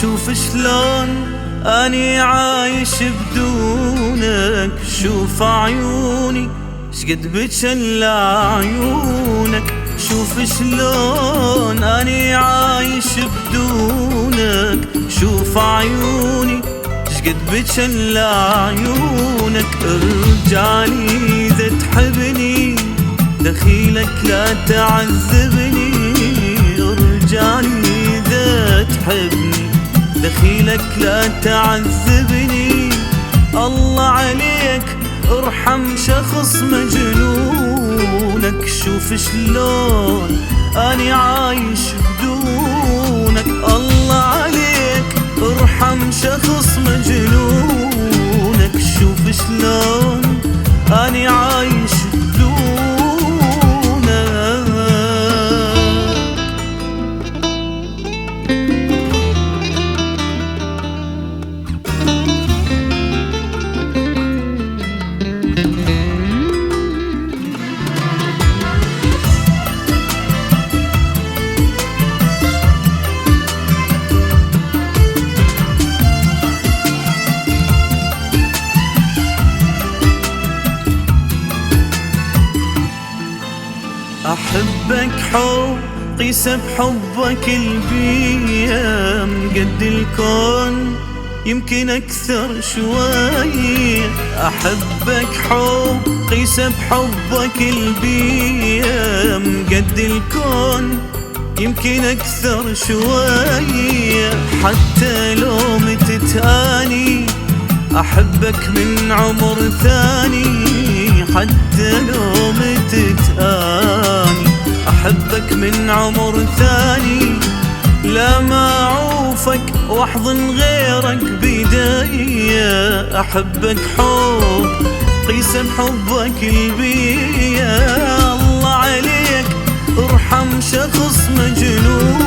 شوف شلون اني عايش بدونك، شوف عيوني شقد بجل عيونك، شوف شلون اني عايش بدونك، شوف عيوني شقد بجل عيونك. ارجعلي اذا تحبني دخيلك لا تعذبني، ارجعلي اذا تحبني دخيلك لا تعذبني. الله عليك ارحم شخص مجنونك، شوف شلون اني عايش بدونك. الله عليك ارحم شخص مجنونك، شوف شلون اني عايش بدونك. أحبك حب قيس بحبك البيام قد الكون يمكن أكثر شوية. أحبك حب قيس بحبك البيام قد الكون يمكن أكثر شوية. حتى لو متت أني أحبك من عمر ثاني، حتى لو متت أني أحبك من عمر ثاني. لا ما أعوفك وأحضن غيرك بيدي، أحبك حب قيس بحبك البيا. الله عليك ارحم شخص مجنون